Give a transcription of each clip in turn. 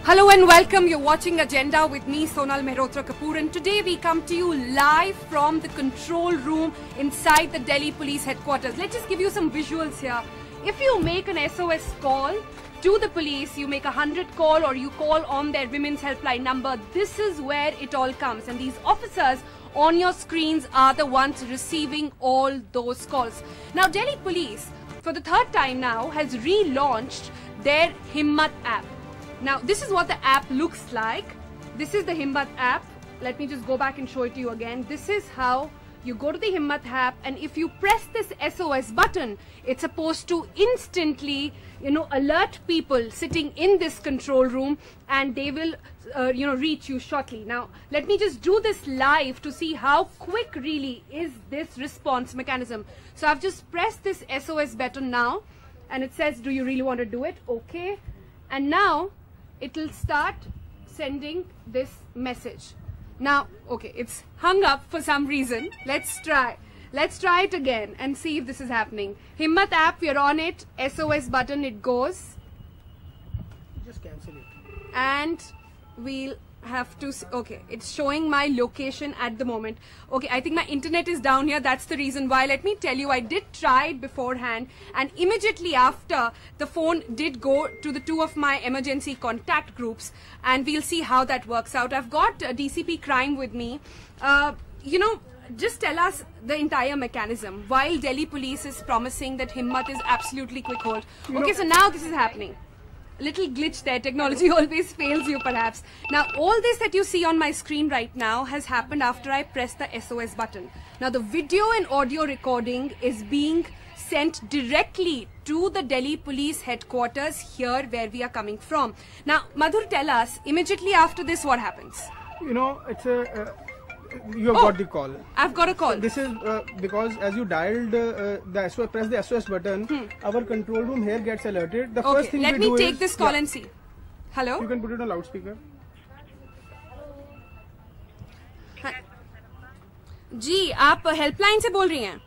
Hello and welcome. You're watching Agenda with me, Sonal Mehrotra Kapoor, and today we come to you live from the control room inside the Delhi Police Headquarters. Let's just give you some visuals here. If you make an SOS call to the police, you make a 100 call or you call on their women's helpline number, this is where it all comes, and these officers on your screens are the ones receiving all those calls. Now Delhi Police, for the third time now, has relaunched their Himmat app. Now this is what the app looks like. This is the Himmat app. Let me just go back and show it to you again. This is how you go to the Himmat app, and if you press this SOS button, it's supposed to instantly, alert people sitting in this control room, and they will, reach you shortly. Now, let me just do this live to see how quick really is this response mechanism. So I've just pressed this SOS button now, and it says, do you really want to do it? Okay. And now it will start sending this message. Now, okay, it's hung up for some reason. Let's try it again and see if this is happening. Himmat app, we're on it. SOS button, it goes. Just cancel it. And we'll have to, okay, it's showing my location at the moment. Okay, I think my internet is down here. That's the reason why. Let me tell you, I did try it beforehand, and immediately after, the phone did go to the two of my emergency contact groups, and we'll see how that works out. I've got DCP Crime with me. Just tell us the entire mechanism while Delhi Police is promising that Himmat is absolutely quick hold. Okay, so now this is happening. Little glitch there. Technology always fails you, perhaps. Now, all this that you see on my screen right now has happened after I pressed the SOS button. Now, the video and audio recording is being sent directly to the Delhi Police Headquarters here where we are coming from. Now, Madhur, tell us, immediately after this, what happens? It's a... you have got the call. I've got a call. So this is because as you dialed press the SOS button, our control room here gets alerted. The first thing let me take this call and see. Hello? You can put it on loudspeaker. जी, आप helpline से बोल रही हैं?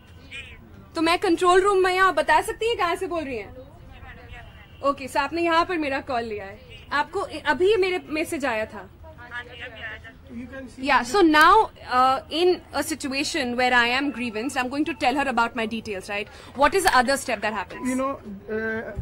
तो मैं control room में, आप बता सकती हैं कहाँ से बोल रही हैं? ओके, सो आपने यहाँ पर मेरा कॉल लिया है. आपको अभी मेरे मैसेज आया था. Yeah, so now in a situation where I am grievanced, I'm going to tell her about my details, right? What is the other step that happens?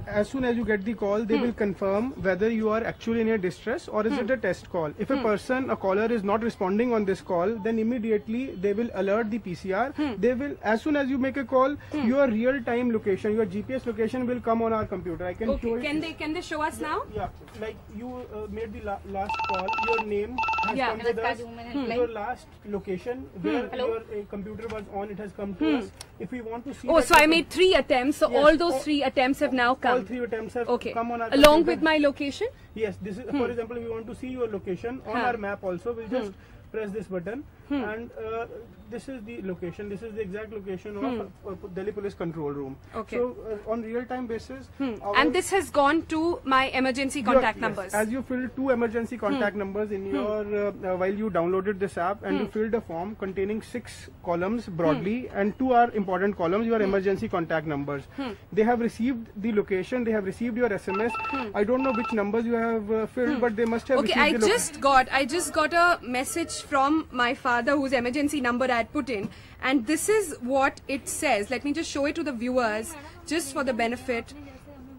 As soon as you get the call, they will confirm whether you are actually in a distress or is it a test call. If a caller is not responding on this call, then immediately they will alert the PCR. They will, as soon as you make a call, your real-time location, your GPS location will come on our computer. I can show it. Can they show us now? Yeah, like you made the last call, your name has come with us. Your last location where your computer was on, it has come to us. If we want to see... so I made 3 attempts. So yes, all those 3 attempps have now come. All 3 attempts have come on our along computer. With my location? Yes, this is, for example, we want to see your location on our map also. We'll just press this button and this is the location. This is the exact location of Delhi Police Control Room. Okay. So on real-time basis... And this has gone to my emergency contact numbers. As you filled 2 emergency contact numbers in your while you downloaded this app, and you filled a form containing 6 columns broadly, and 2 are important columns, your emergency contact numbers. They have received the location, they have received your SMS. I don't know which numbers you have filled, but they must have received I just got a message from my father whose emergency number I had put in, and this is what it says. Let me just show it to the viewers just for the benefit.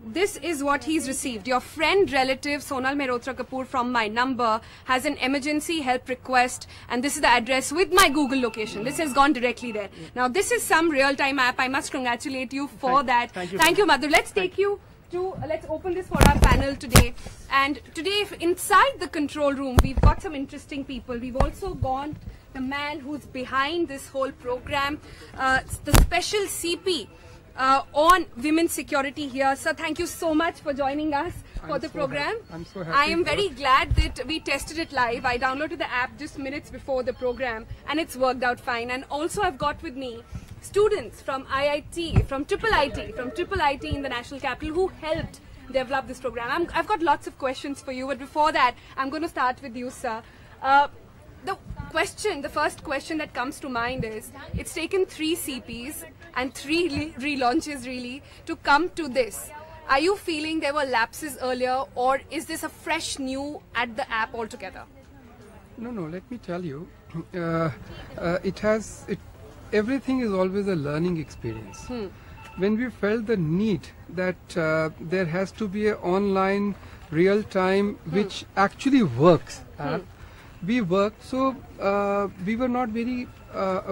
This is what he's received. Your friend, relative, Sonal Mehrotra Kapoor from my number has an emergency help request, and this is the address with my Google location. This has gone directly there. Now, this is some real-time app. I must congratulate you for that. Thank you, Madhur. Let's take you to, let's open this for our panel today. And today, inside the control room, we've got some interesting people. We've also got the man who's behind this whole program, the special CP on women's security here. Sir, thank you so much for joining us for the program. I'm so happy. I am very glad that we tested it live. I downloaded the app just minutes before the program, and it's worked out fine. And also I've got with me students from IIT, from Triple IT in the National Capital, who helped develop this program. I've got lots of questions for you, but before that, I'm going to start with you, sir. The first question that comes to mind is, it's taken 3 CPs and 3 relaunches really to come to this. Are you feeling there were lapses earlier, or is this a fresh new at the app altogether? No, let me tell you, everything is always a learning experience. When we felt the need that there has to be an online real-time which actually works app, we worked, so we were not very,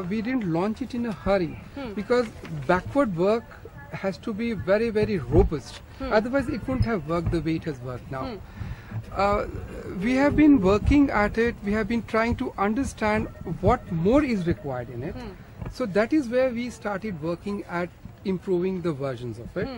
we didn't launch it in a hurry because backward work has to be very, very robust. Otherwise it wouldn't have worked the way it has worked now. We have been working at it, we have been trying to understand what more is required in it. So that is where we started working at improving the versions of it.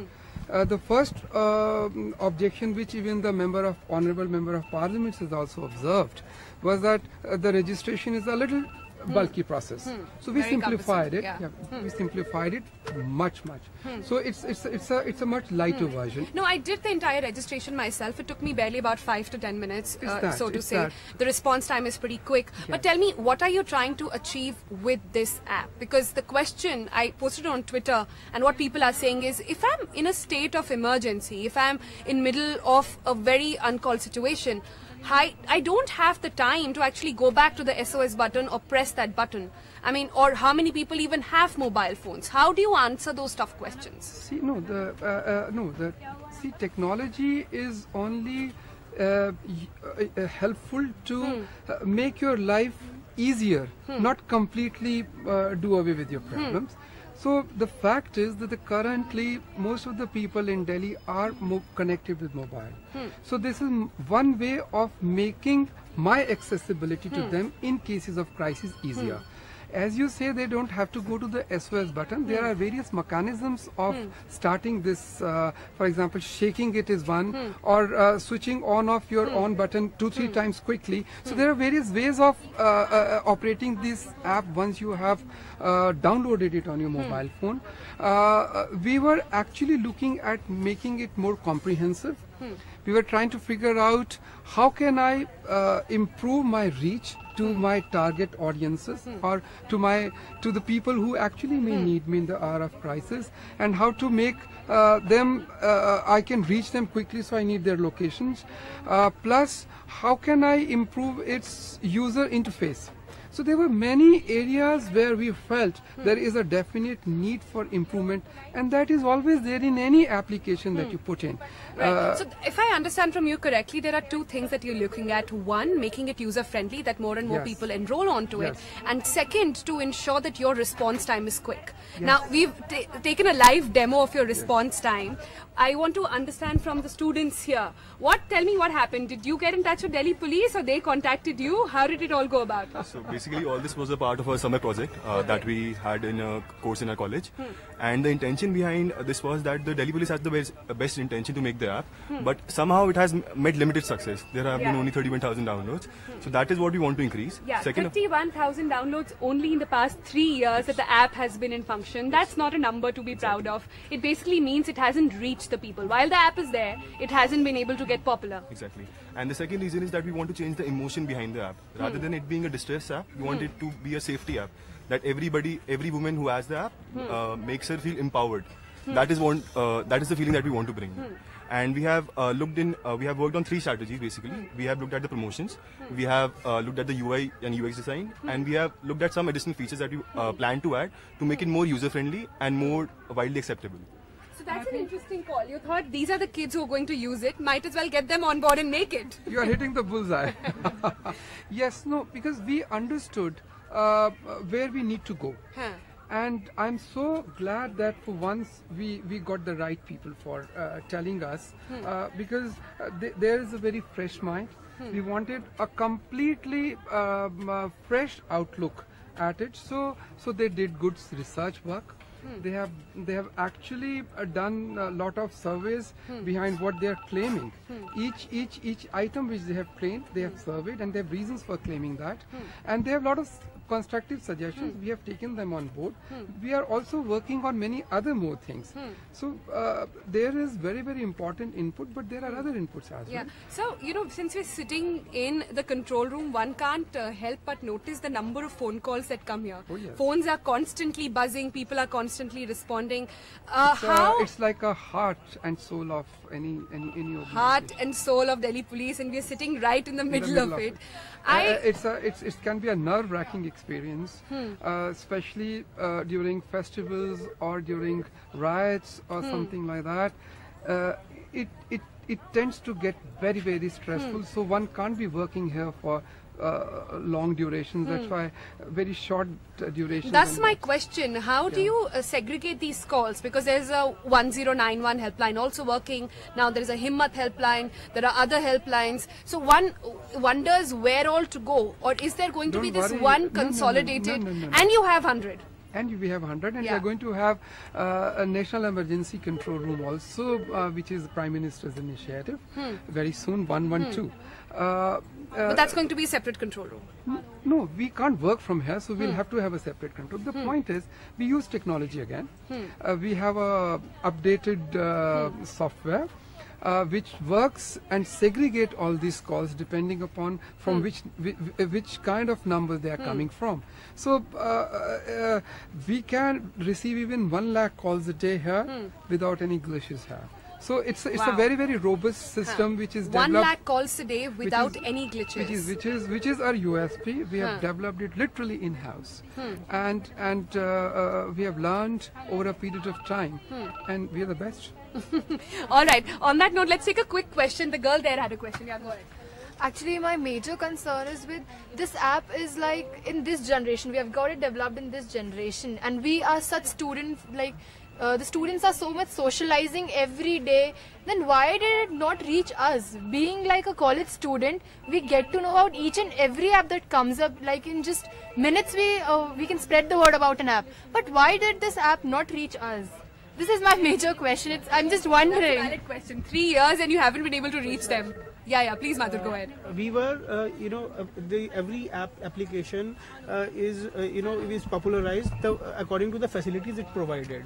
The first objection which even the Honorable Member of Parliament has also observed was that the registration is a little bulky process. So we Very simplified it. cumbersome, We simplified it much. So it's a much lighter version. No, I did the entire registration myself. It took me barely about 5 to 10 minutes, so to say. The response time is pretty quick. But tell me, what are you trying to achieve with this app? Because the question, I posted on Twitter, and what people are saying is, if I'm in a state of emergency, if I'm in middle of a very uncalled situation, I don't have the time to actually go back to the SOS button or press that button. I mean, or how many people even have mobile phones? How do you answer those tough questions? See, see, technology is only helpful to make your life easier, not completely do away with your problems. So the fact is that currently most of the people in Delhi are connected with mobile. So this is one way of making my accessibility to them in cases of crisis easier. As you say, they don't have to go to the SOS button. There are various mechanisms of starting this. For example, shaking it is one, or switching on off your on button 2-3 times quickly. So there are various ways of operating this app once you have downloaded it on your mobile phone. We were actually looking at making it more comprehensive. We were trying to figure out how can I improve my reach to my target audiences, or to the people who actually may need me in the hour of crisis, and how to make them I can reach them quickly, so I need their locations. Plus, how can I improve its user interface? So there were many areas where we felt there is a definite need for improvement, and that is always there in any application that you put in. Right. So if I understand from you correctly, there are two things that you're looking at. One, making it user-friendly, that more and more people enroll onto it. And second, to ensure that your response time is quick. Now, we've taken a live demo of your response time. I want to understand from the students here. Tell me what happened. Did you get in touch with Delhi Police, or they contacted you? How did it all go about? So basically, all this was a part of a summer project that we had in a course in our college. And the intention behind this was that the Delhi Police has the best intention to make the app, but somehow it has met limited success. There have been only 31,000 downloads. So that is what we want to increase. 31,000 downloads only in the past 3 years that the app has been in function. That's not a number to be proud of. It basically means it hasn't reached the people. While the app is there, it hasn't been able to get popular. Exactly. And the second reason is that we want to change the emotion behind the app. Rather than it being a distress app, we want it to be a safety app. That every woman who has the app makes her feel empowered. That is the feeling that we want to bring. And we have we have worked on 3 strategies basically. We have looked at the promotions, we have looked at the UI and UX design, and we have looked at some additional features that we plan to add to make it more user-friendly and more widely acceptable. So that's an interesting call. You thought these are the kids who are going to use it. Might as well get them on board and make it. You are hitting the bullseye. Yes, no, because we understood where we need to go. And I'm so glad that for once we got the right people for telling us, because there is a very fresh mind. We wanted a completely fresh outlook at it. So they did good research work. They have actually done a lot of surveys behind what they are claiming. Each item which they have claimed, they have surveyed, and they have reasons for claiming that. And they have a lot of constructive suggestions. We have taken them on board. We are also working on many other more things. So there is very, very important input, but there are other inputs as well. So, since we're sitting in the control room, one can't help but notice the number of phone calls that come here. Oh, yes. Phones are constantly buzzing, people are constantly responding. It's like a heart and soul of any organization. Heart and soul of Delhi Police, and we're sitting right in the middle of it. It can be a nerve-wracking experience, especially during festivals or during riots or something like that. It tends to get very, very stressful. So one can't be working here for long durations. That's why very short durations. That's my question. How do you segregate these calls? Because there's a 1091 helpline also working. Now there is a Himmat helpline. There are other helplines. So one wonders where all to go. Or is there going to be this one consolidated? No. And you have 100. And we have 100, and we are going to have a National Emergency Control Room also, which is the Prime Minister's initiative, very soon, 112. But that's going to be a separate control room. No, we can't work from here, so we'll have to have a separate control. The point is, we use technology again. We have a updated software which works and segregate all these calls depending upon from which kind of numbers they are coming from. So we can receive even 1 lakh calls a day here without any glitches here. So it's a very, very robust system which is developed. 1 lakh calls a day without any glitches. Which is our USP. We have developed it literally in-house, and we have learned over a period of time, and we are the best. All right. On that note, let's take a quick question. The girl there had a question. Yeah, go ahead. Actually, my major concern is with this app is like in this generation. We have got it developed in this generation, and we are such students like. The students are so much socializing every day. Then why did it not reach us? Being like a college student, we get to know about each and every app that comes up. Like in just minutes, we can spread the word about an app. But why did this app not reach us? This is my major question. I'm just wondering. That's a valid question. 3 years and you haven't been able to reach them. Yeah. Please, Madhur, go ahead. We were, every application is popularized according to the facilities it provided.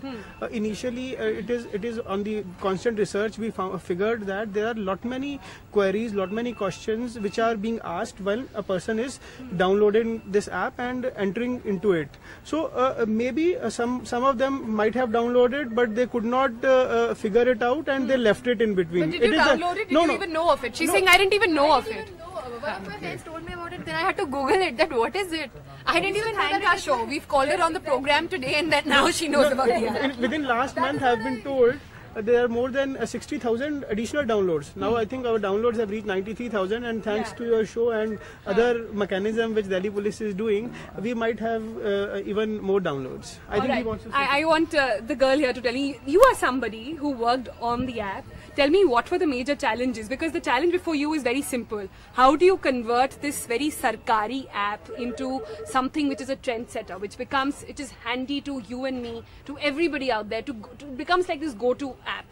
Initially, it is on the constant research. We figured that there are many queries, many questions which are being asked when a person is downloading this app and entering into it. So maybe some of them might have downloaded, but they could not figure it out, and they left it in between. But did you download it? Did you even know of it? She's saying I didn't even know of it. One of my friends told me about it, then I had to Google it, that what is it? I didn't even thank our show. We've called her on the program today, and that now she knows about it. Within last month, I've been told there are more than 60,000 additional downloads. Now I think our downloads have reached 93,000, and thanks to your show and other mechanism which Delhi Police is doing, we might have even more downloads. I want the girl here to tell me, you are somebody who worked on the app. Tell me, what were the major challenges? Because the challenge before you is very simple. How do you convert this very sarkari app into something which is a trendsetter, which is handy to you and me, to everybody out there, to becomes like this go-to app?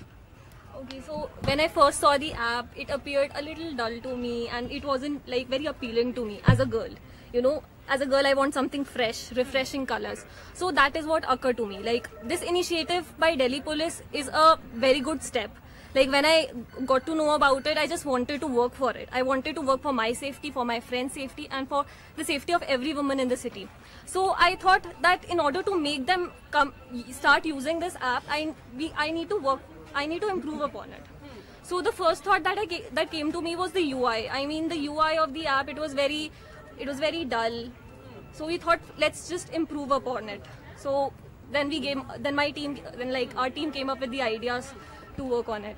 Okay, so when I first saw the app, it appeared a little dull to me, and it wasn't like very appealing to me as a girl. As a girl, I want something fresh, refreshing colors. So that is what occurred to me. Like, this initiative by Delhi Police is a very good step. Like, when I got to know about it, I just wanted to work for it. I wanted to work for my safety, for my friend's safety, and for the safety of every woman in the city. So I thought that in order to make them start using this app, I need to work. I need to improve upon it. So the first thought that came to me was the UI. I mean, the UI of the app, it was very dull. So we thought, let's just improve upon it. So then our team came up with the ideas to work on it.